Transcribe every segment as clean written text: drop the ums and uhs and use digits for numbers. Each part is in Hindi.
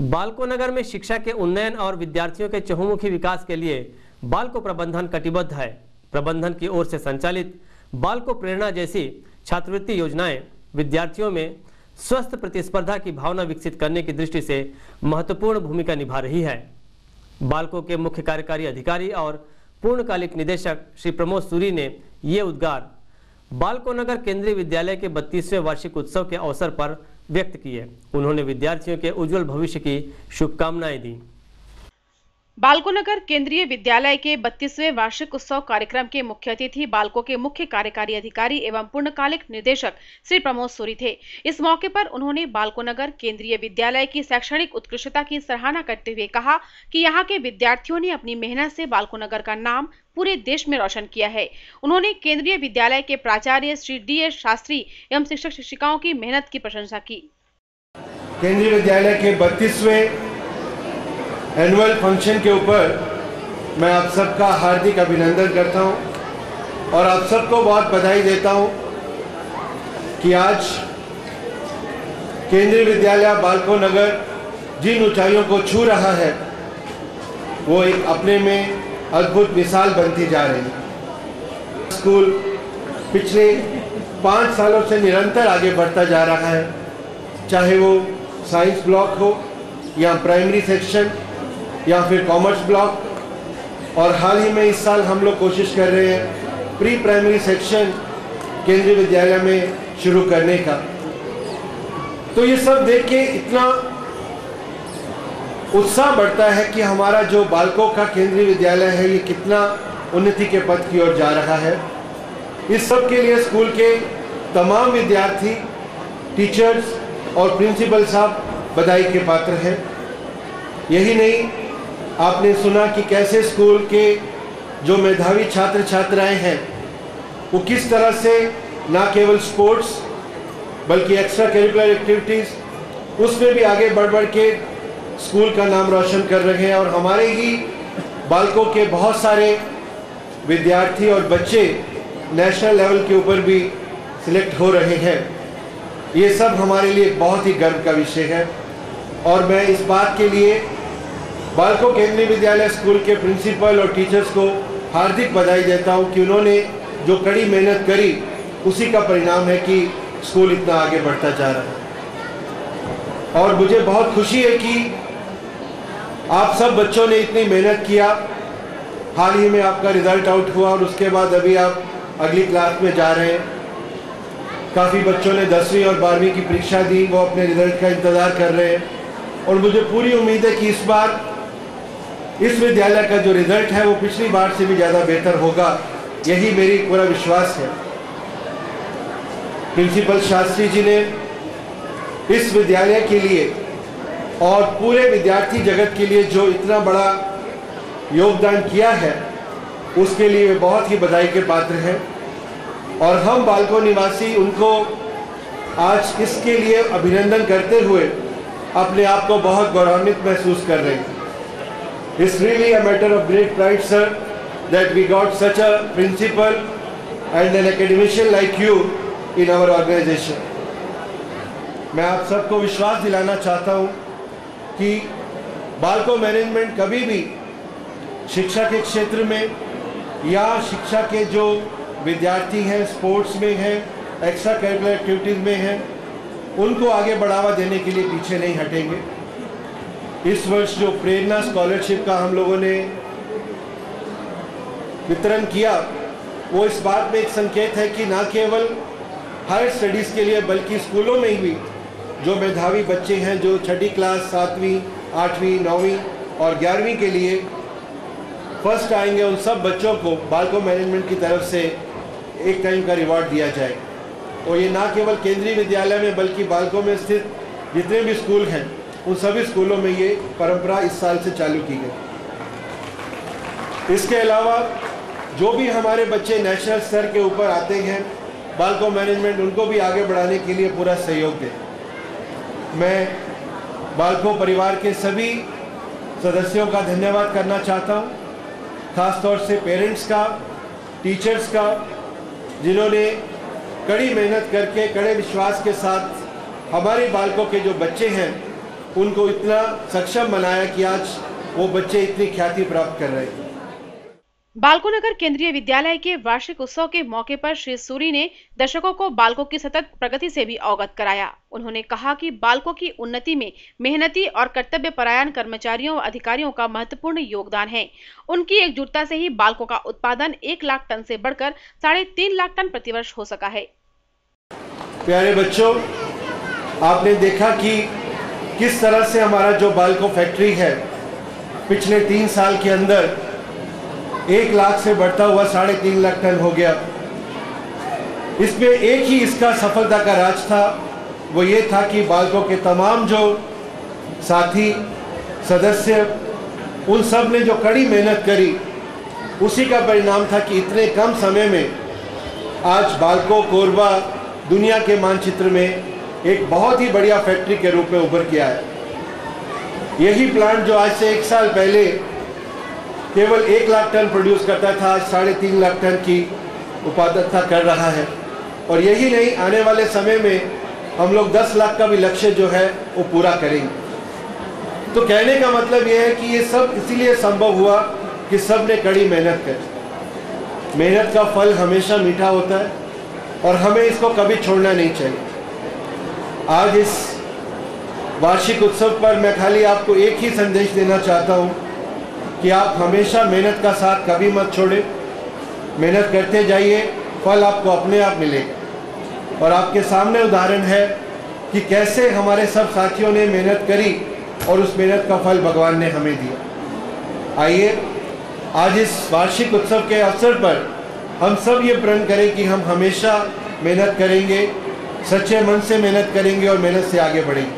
बाल्को नगर में शिक्षा के उन्नयन और विद्यार्थियों के चहुमुखी विकास के लिए बाल्को प्रबंधन कटिबद्ध है। प्रबंधन की ओर से संचालित बाल्को प्रेरणा जैसी छात्रवृत्ति योजनाएं विद्यार्थियों में स्वस्थ प्रतिस्पर्धा की भावना विकसित करने की दृष्टि से महत्वपूर्ण भूमिका निभा रही है। बाल्को के मुख्य कार्यकारी अधिकारी और पूर्णकालिक निदेशक श्री प्रमोद सूरी ने ये उद्गार बाल्को नगर केंद्रीय विद्यालय के 32वें वार्षिक उत्सव के अवसर पर व्यक्त किए। उन्होंने विद्यार्थियों के उज्जवल भविष्य की शुभकामनाएं दी। बाल्को नगर केंद्रीय विद्यालय के 32वें वार्षिक उत्सव कार्यक्रम के मुख्य अतिथि बाल्को के मुख्य कार्यकारी अधिकारी एवं पूर्णकालिक निदेशक श्री प्रमोद सूरी थे। इस मौके पर उन्होंने बाल्को नगर केंद्रीय विद्यालय की शैक्षणिक उत्कृष्टता की सराहना करते हुए कहा कि यहाँ के विद्यार्थियों ने अपनी मेहनत से बाल्को नगर का नाम पूरे देश में रोशन किया है। उन्होंने केंद्रीय विद्यालय के प्राचार्य श्री DS शास्त्री एवं शिक्षक शिक्षिकाओं की मेहनत की प्रशंसा की। केंद्रीय विद्यालय के 32वें एनुअल फंक्शन के ऊपर मैं आप सबका हार्दिक अभिनंदन करता हूं और आप सबको बहुत बधाई देता हूं कि आज केंद्रीय विद्यालय बाल्को नगर जिन ऊंचाइयों को छू रहा है वो एक अपने में अद्भुत मिसाल बनती जा रही है। स्कूल पिछले 5 सालों से निरंतर आगे बढ़ता जा रहा है, चाहे वो साइंस ब्लॉक हो या प्राइमरी सेक्शन या फिर कॉमर्स ब्लॉक, और हाल ही में इस साल हम लोग कोशिश कर रहे हैं प्री प्राइमरी सेक्शन केंद्रीय विद्यालय में शुरू करने का। तो ये सब देख के इतना उत्साह बढ़ता है कि हमारा जो बाल्को का केंद्रीय विद्यालय है ये कितना उन्नति के पथ की ओर जा रहा है। इस सब के लिए स्कूल के तमाम विद्यार्थी, टीचर्स और प्रिंसिपल साहब बधाई के पात्र हैं। यही नहीं, आपने सुना कि कैसे स्कूल के जो मेधावी छात्र छात्राएं हैं वो किस तरह से ना केवल स्पोर्ट्स बल्कि एक्स्ट्रा करिकुलर एक्टिविटीज़ उसमें भी आगे बढ़ के स्कूल का नाम रोशन कर रहे हैं। और हमारे ही बाल्को के बहुत सारे विद्यार्थी और बच्चे नेशनल लेवल के ऊपर भी सिलेक्ट हो रहे हैं। ये सब हमारे लिए बहुत ही गर्व का विषय है और मैं इस बात के लिए बाल्को केंद्रीय विद्यालय स्कूल के प्रिंसिपल और टीचर्स को हार्दिक बधाई देता हूं कि उन्होंने जो कड़ी मेहनत करी उसी का परिणाम है कि स्कूल इतना आगे बढ़ता जा रहा है। और मुझे बहुत खुशी है कि आप सब बच्चों ने इतनी मेहनत किया। हाल ही में आपका रिजल्ट आउट हुआ और उसके बाद अभी आप अगली क्लास में जा रहे हैं। काफ़ी बच्चों ने 10वीं और 12वीं की परीक्षा दी, वो अपने रिजल्ट का इंतज़ार कर रहे हैं और मुझे पूरी उम्मीद है कि इस बार इस विद्यालय का जो रिजल्ट है वो पिछली बार से भी ज़्यादा बेहतर होगा, यही मेरी पूरा विश्वास है। प्रिंसिपल शास्त्री जी ने इस विद्यालय के लिए और पूरे विद्यार्थी जगत के लिए जो इतना बड़ा योगदान किया है उसके लिए वे बहुत ही बधाई के पात्र हैं और हम बाल्को निवासी उनको आज इसके लिए अभिनंदन करते हुए अपने आप को बहुत गौरवान्वित महसूस कर रहे हैं। It's really a matter of great pride, sir, that we got such a principal and an academician like you in our organization. मैं आप सबको विश्वास दिलाना चाहता हूँ कि बाल्को मैनेजमेंट कभी भी शिक्षा के क्षेत्र में या शिक्षा के जो विद्यार्थी हैं, स्पोर्ट्स में हैं, एक्स्ट्रा करिकुलर एक्टिविटीज़ में हैं, उनको आगे बढ़ावा देने के लिए पीछे नहीं हटेंगे। इस वर्ष जो प्रेरणा स्कॉलरशिप का हम लोगों ने वितरण किया वो इस बात में एक संकेत है कि ना केवल हायर स्टडीज़ के लिए बल्कि स्कूलों में भी जो मेधावी बच्चे हैं जो 6ठी क्लास, 7वीं, 8वीं, 9वीं और 11वीं के लिए फर्स्ट आएंगे, उन सब बच्चों को बाल्को मैनेजमेंट की तरफ से एक टाइम का रिवॉर्ड दिया जाए। और ये ना केवल केंद्रीय विद्यालय में बल्कि बाल्को में स्थित जितने भी स्कूल हैं उन सभी स्कूलों में ये परंपरा इस साल से चालू की गई। इसके अलावा जो भी हमारे बच्चे नेशनल स्तर के ऊपर आते हैं, बाल्को मैनेजमेंट उनको भी आगे बढ़ाने के लिए पूरा सहयोग दे। मैं बाल्को परिवार के सभी सदस्यों का धन्यवाद करना चाहता हूँ, खासतौर से पेरेंट्स का, टीचर्स का, जिन्होंने कड़ी मेहनत करके कड़े विश्वास के साथ हमारे बाल्को के जो बच्चे हैं उनको इतना सक्षम बनाया कि आज वो बच्चे इतनी ख्याति प्राप्त कर रहे हैं। बालको नगर केंद्रीय विद्यालय के वार्षिक उत्सव के मौके पर श्री सूरी ने दर्शकों को बालकों की सतत प्रगति से भी अवगत कराया। उन्होंने कहा कि बालकों की उन्नति में मेहनती और कर्तव्यपरायण कर्मचारियों व अधिकारियों का महत्वपूर्ण योगदान है। उनकी एकजुटता से ही बालकों का उत्पादन 1 लाख टन से बढ़कर 3.5 लाख टन प्रतिवर्ष हो सका है। प्यारे बच्चों, आपने देखा कि किस तरह से हमारा जो बालको फैक्ट्री है पिछले 3 साल के अंदर 1 लाख से बढ़ता हुआ 3.5 लाख टन हो गया। इसमें एक ही इसका सफलता का राज था, वो ये था कि बालको के तमाम जो साथी सदस्य उन सब ने जो कड़ी मेहनत करी, उसी का परिणाम था कि इतने कम समय में आज बालको कोरबा दुनिया के मानचित्र में एक बहुत ही बढ़िया फैक्ट्री के रूप में उभर के आया। यही प्लांट जो आज से 1 साल पहले केवल 1 लाख टन प्रोड्यूस करता था, आज 3.5 लाख टन की उत्पादकता कर रहा है। और यही नहीं, आने वाले समय में हम लोग 10 लाख का भी लक्ष्य जो है वो पूरा करेंगे। तो कहने का मतलब ये है कि ये सब इसीलिए संभव हुआ कि सब ने कड़ी मेहनत करी। मेहनत का फल हमेशा मीठा होता है और हमें इसको कभी छोड़ना नहीं चाहिए। आज इस वार्षिक उत्सव पर मैं खाली आपको एक ही संदेश देना चाहता हूँ कि आप हमेशा मेहनत का साथ कभी मत छोड़ें। मेहनत करते जाइए, फल आपको अपने आप मिलेगा। और आपके सामने उदाहरण है कि कैसे हमारे सब साथियों ने मेहनत करी और उस मेहनत का फल भगवान ने हमें दिया। आइए आज इस वार्षिक उत्सव के अवसर पर हम सब ये प्रण करें कि हम हमेशा मेहनत करेंगे, सच्चे मन से मेहनत करेंगे और मेहनत से आगे बढ़ेंगे।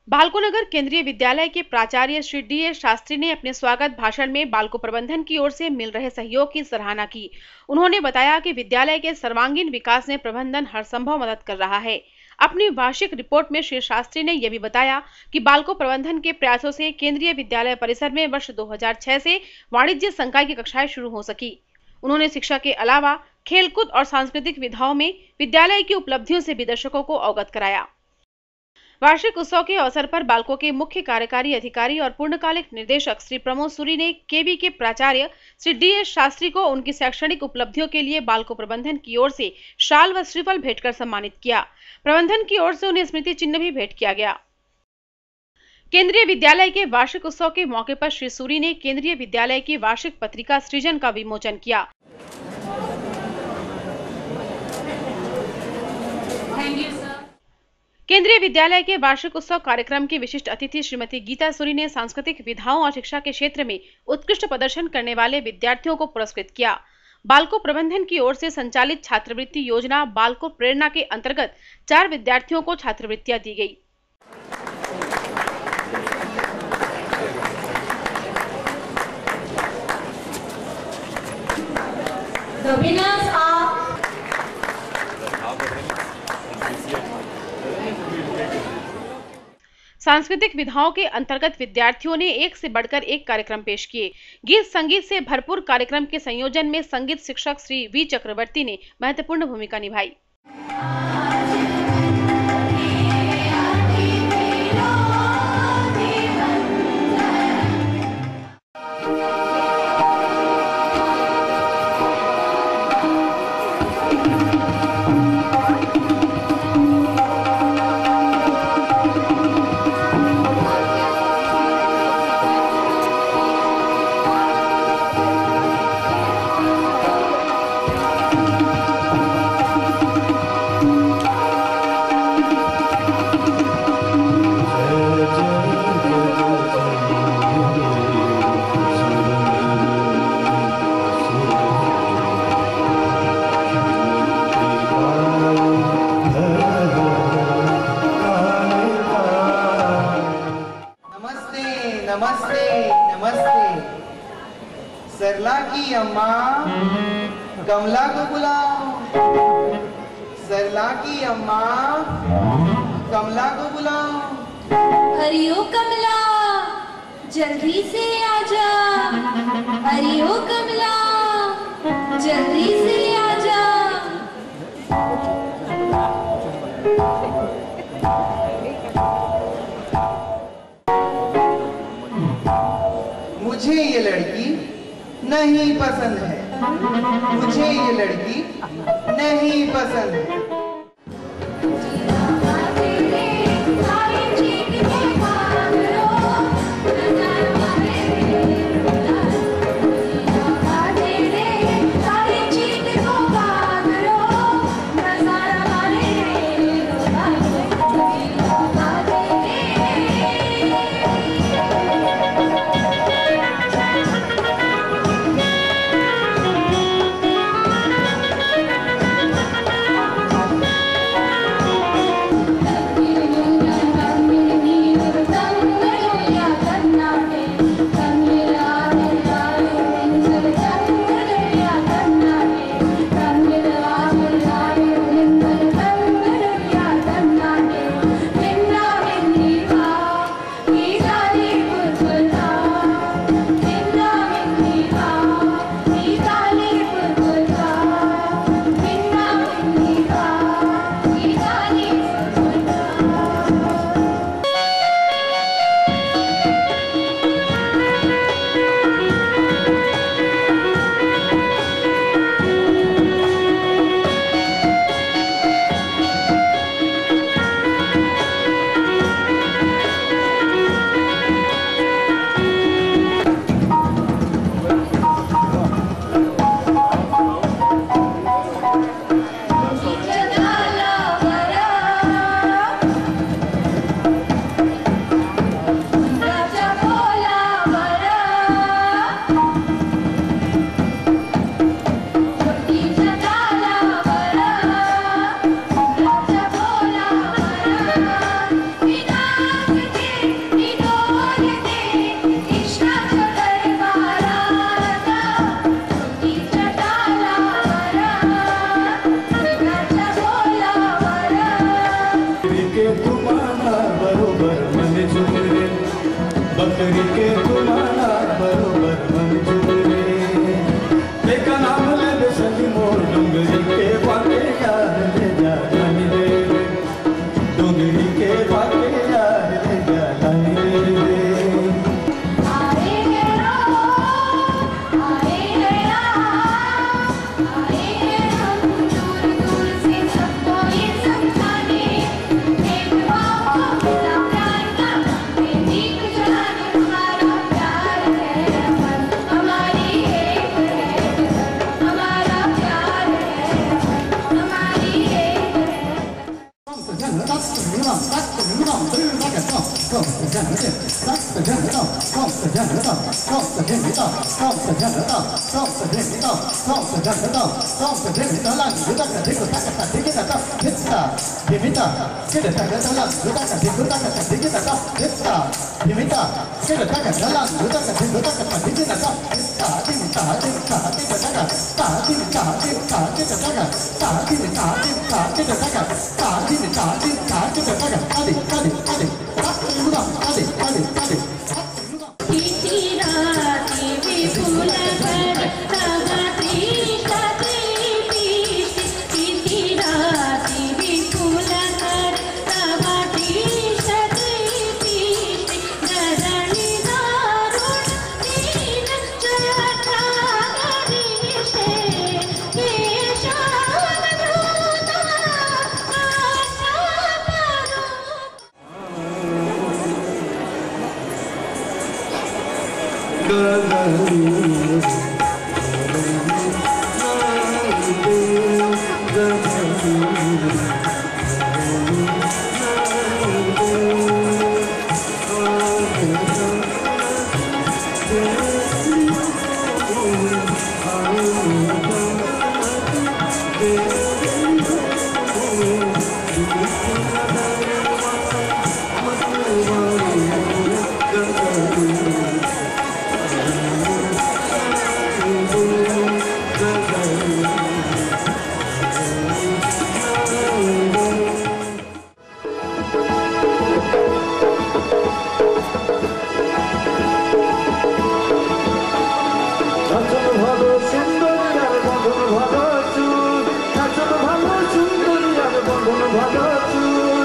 बालको नगर केंद्रीय विद्यालय के प्राचार्य श्री डी.एस. शास्त्री ने अपने स्वागत भाषण में बालको प्रबंधन की ओर से मिल रहे सहयोग की सराहना की। उन्होंने बताया कि विद्यालय के सर्वांगीण विकास में प्रबंधन हर संभव मदद कर रहा है। अपनी वार्षिक रिपोर्ट में श्री शास्त्री ने यह भी बताया कि बालको प्रबंधन के प्रयासों से केंद्रीय विद्यालय परिसर में वर्ष 2006 से वाणिज्य संकाय की कक्षाएं शुरू हो सकी। उन्होंने शिक्षा के अलावा खेलकूद और सांस्कृतिक विधाओं में विद्यालय की उपलब्धियों से भी दर्शकों को अवगत कराया। वार्षिक उत्सव के अवसर पर बालको के मुख्य कार्यकारी अधिकारी और पूर्णकालिक निर्देशक श्री प्रमोद सूरी ने केबी के प्राचार्य श्री डी.एस. शास्त्री को उनकी शैक्षणिक उपलब्धियों के लिए बालको प्रबंधन की ओर से शाल व श्रीफल भेंट कर सम्मानित किया। प्रबंधन की ओर से उन्हें स्मृति चिन्ह भी भेंट किया गया। केंद्रीय विद्यालय के वार्षिक उत्सव के मौके पर श्री सूरी ने केंद्रीय विद्यालय की वार्षिक पत्रिका सृजन का विमोचन किया। केंद्रीय विद्यालय के वार्षिक उत्सव कार्यक्रम की विशिष्ट अतिथि श्रीमती गीता सूरी ने सांस्कृतिक विधाओं और शिक्षा के क्षेत्र में उत्कृष्ट प्रदर्शन करने वाले विद्यार्थियों को पुरस्कृत किया। बालको प्रबंधन की ओर से संचालित छात्रवृत्ति योजना बालको प्रेरणा के अंतर्गत 4 विद्यार्थियों को छात्रवृत्तियां दी गई। सांस्कृतिक विधाओं के अंतर्गत विद्यार्थियों ने एक से बढ़कर एक कार्यक्रम पेश किए। गीत संगीत से भरपूर कार्यक्रम के संयोजन में संगीत शिक्षक श्री वी चक्रवर्ती ने महत्वपूर्ण भूमिका निभाई। सरला की अम्मा कमला को बुलाओ। सरला की अम्मा कमला को बुलाओ। हरिओ कमला जल्दी से आजा। हरिओ कमला जल्दी से आजा। मुझे ये लड़की नहीं पसंद है, मुझे ये लड़की नहीं पसंद है। ভালো সুন্দরী আর বন্ধন ভালো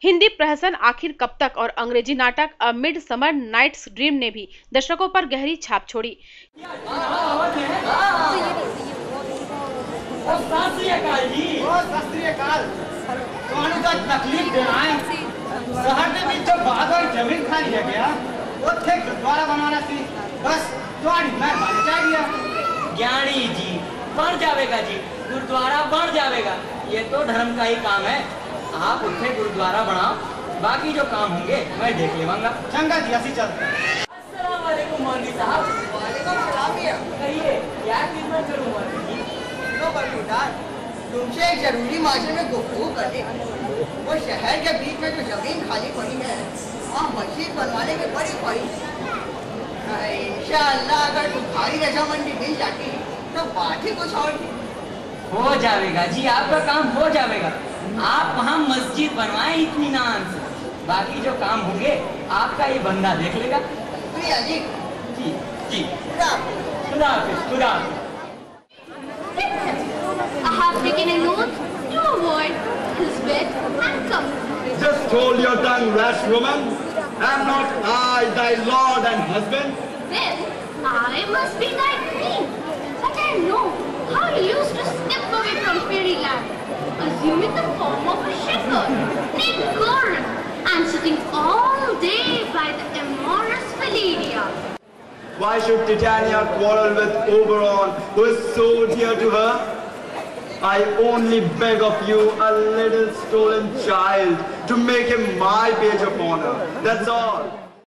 हिंदी प्रहसन आखिर कब तक और अंग्रेजी नाटक a midsummer night's dream ने भी दर्शकों पर गहरी छाप छोड़ी। तकलीफ देना है शहर के बीच जो बादल जमीन खाली है गया उठे गुरुद्वारा बनाना थी बस तुम्हारी मेहरबानी चाहिए। ज्ञानी जी बढ़ जाएगा जी, गुरुद्वारा बढ़ जाएगा, ये तो धर्म का ही काम है। आप उठे गुरुद्वारा बनाओ, बाकी जो काम होंगे मैं देख लेवांगा। चंगा जी ऐसी चलते हैं। अस्सलाम वालेकुम मौलवी साहब। वालेकुम सलाम भैया। कहिए क्या खिदमत करूं मौलवी जी? लो बलूदार, तुमसे एक जरूरी मामले में गुफ्तगू करनी है। वो शहर के बीच में जो जमीन खाली पड़ी है वहाँ मस्जिद बनवाने की बड़ी ख्वाहिश है। इंशाअल्लाह अगर तुम्हारी रजामंदी मिल जाती तो बात ही कुछ और थी। हो जाएगा जी, आपका काम हो जाएगा। आप वहाँ मस्जिद बनवाएं इत्मीनान से, बाकी जो काम होंगे आपका ये बंदा देख लेगा। प्रिया जी जी जी खुदा खुदा हाफिज, खुदा हाफिज। I have taken a note to avoid his bed and come. Just hold your tongue, rash woman. Am not I thy lord and husband? Then I must be thy queen. But I know how you used to step away from fairyland, assuming the form of a shepherd named Goran, and sitting all day by the amorous Valeria. Why should Titania quarrel with Oberon, who is so dear to her? I only beg of you, a little stolen child, to make him my page of honor. That's all.